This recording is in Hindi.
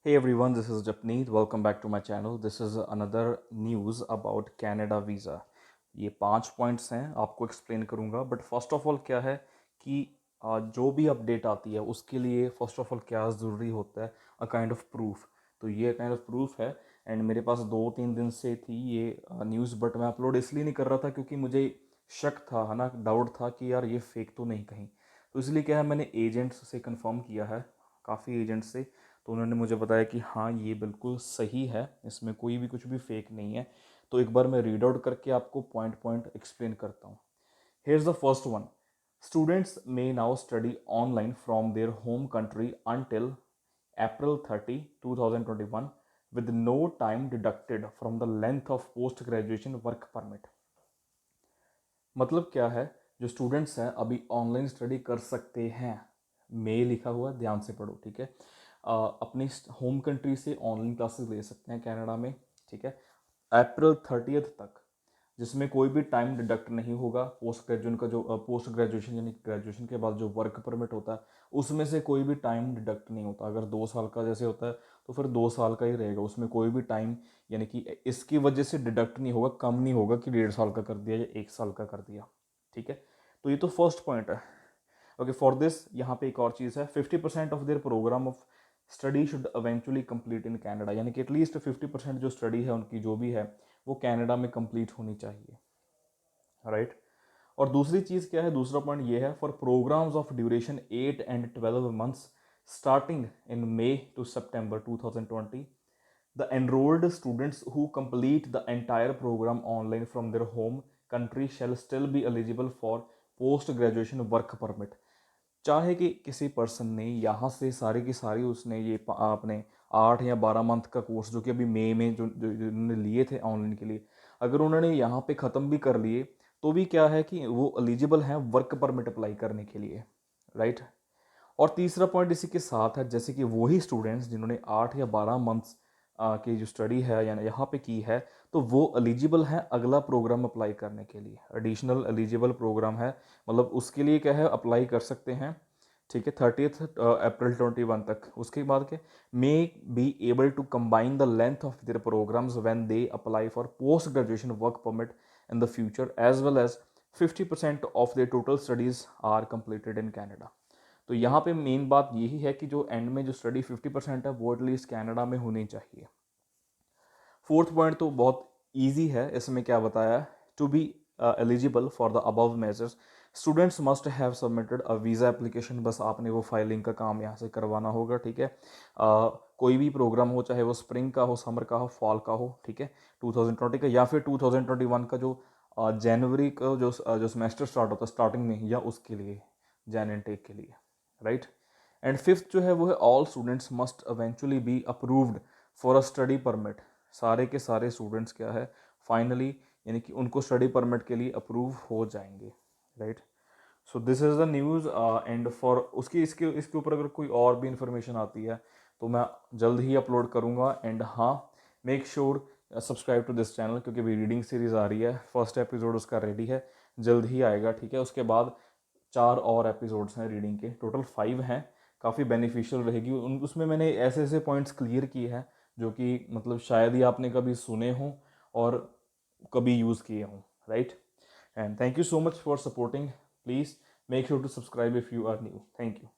Hey everyone, this is Japneet. Welcome back to my channel. This is another news about Canada visa. ये 5 पॉइंट्स हैं, आपको एक्सप्लेन करूँगा. बट फर्स्ट ऑफ ऑल क्या है कि जो भी अपडेट आती है उसके लिए फर्स्ट ऑफ ऑल क्या ज़रूरी होता है, अ काइंड ऑफ प्रूफ. तो ये काइंड ऑफ प्रूफ है. एंड मेरे पास 2-3 दिन से थी ये न्यूज़, बट मैं अपलोड इसलिए नहीं कर रहा था क्योंकि मुझे शक था, है ना, डाउट था कि यार ये फेक तो नहीं कहीं. तो इसलिए क्या है, मैंने एजेंट्स से कंफर्म किया है, काफ़ी एजेंट्स से. तो उन्होंने मुझे बताया कि हाँ ये बिल्कुल सही है, इसमें कोई भी कुछ भी फेक नहीं है. तो एक बार मैं रीड आउट करके आपको पॉइंट पॉइंट एक्सप्लेन करता हूँ. Here is the first one. Students may now study online from their home country until April 30, 2021 with no time deducted from the length of post graduation work permit. मतलब क्या है, जो स्टूडेंट्स हैं अभी ऑनलाइन स्टडी कर सकते हैं. मे लिखा हुआ, ध्यान से पढ़ो, ठीक है. अपनी होम कंट्री से ऑनलाइन क्लासेस ले सकते हैं कनाडा में, ठीक है, April 30 तक, जिसमें कोई भी टाइम डिडक्ट नहीं होगा. पोस्ट ग्रेजुएशन का जो पोस्ट ग्रेजुएशन यानी ग्रेजुएशन के बाद जो वर्क परमिट होता है उसमें से कोई भी टाइम डिडक्ट नहीं होता. अगर 2 साल का जैसे होता है तो फिर 2 साल का ही रहेगा, उसमें कोई भी टाइम यानी कि इसकी वजह से डिडक्ट नहीं होगा, कम नहीं होगा कि 1.5 साल का कर दिया या 1 साल का कर दिया, ठीक है. तो ये तो फर्स्ट पॉइंट है. ओके, फॉर दिस यहाँ पे एक और चीज़ है, 50% of their program of study should eventually complete in Canada. यानी कि एटलीस्ट 50% जो स्टडी है उनकी जो भी है वो कनाडा में कंप्लीट होनी चाहिए, राइट. और दूसरी चीज़ क्या है, दूसरा पॉइंट ये है, for programs of duration 8 and 12 months starting in May to September 2020, the enrolled students who complete the entire program online from their home country shall still be eligible for post graduation work permit. चाहे कि किसी पर्सन ने यहाँ से सारी की सारी उसने ये अपने 8 या 12 मंथ का कोर्स जो कि अभी मई में जो उन्होंने लिए थे ऑनलाइन के लिए, अगर उन्होंने यहाँ पे ख़त्म भी कर लिए तो भी क्या है कि वो एलिजिबल हैं वर्क परमिट अप्लाई करने के लिए, राइट. और तीसरा पॉइंट इसी के साथ है, जैसे कि वही स्टूडेंट्स जिन्होंने 8 या 12 मंथ्स की जो स्टडी है या यहाँ पे की है, तो वो एलिजिबल हैं अगला प्रोग्राम अप्लाई करने के लिए. एडिशनल एलिजिबल प्रोग्राम है, मतलब उसके लिए क्या है, अप्लाई कर सकते हैं, ठीक है, 30 April 2021 तक. उसके बाद के may be able to combine the length of their programs when they apply for post graduation work permit in the future as well as 50% of their total studies are completed in Canada. तो यहाँ पे मेन बात यही है कि जो एंड में जो स्टडी 50% है वो एटलीस्ट कनाडा में होनी चाहिए. फोर्थ पॉइंट तो बहुत ईजी है, इसमें क्या बताया, to be eligible for the above measures students must have submitted a visa application. बस आपने वो फाइलिंग का काम यहाँ से करवाना होगा, ठीक है. कोई भी प्रोग्राम हो, चाहे वो स्प्रिंग का हो, समर का हो, फॉल का हो, ठीक है, 2020 का या फिर 2021 का जो जनवरी का जो सेमेस्टर स्टार्ट होता है स्टार्टिंग में, या उसके लिए जैन एंड टेक के लिए, राइट. एंड फिफ्थ जो है वो है, all students must eventually be approved for a study permit. सारे के सारे स्टूडेंट्स क्या है फाइनली यानी कि उनको स्टडी परमिट के लिए अप्रूव हो जाएंगे, right. So this is the news. And for उसकी इसके इसके ऊपर अगर कोई और भी इंफॉर्मेशन आती है तो मैं जल्द ही अपलोड करूँगा. एंड हाँ, make sure subscribe to this channel, क्योंकि अभी रीडिंग सीरीज़ आ रही है, फर्स्ट एपिसोड उसका रेडी है, जल्द ही आएगा, ठीक है. उसके बाद 4 और एपिसोड्स हैं रीडिंग के, टोटल 5 हैं. काफ़ी बेनिफिशियल रहेगी उसमें मैंने ऐसे ऐसे पॉइंट्स क्लियर किए हैं जो कि मतलब शायद ही आपने कभी सुने हों और कभी यूज़ किए हों, right. And thank you so much for supporting. Please make sure to subscribe if you are new. Thank you.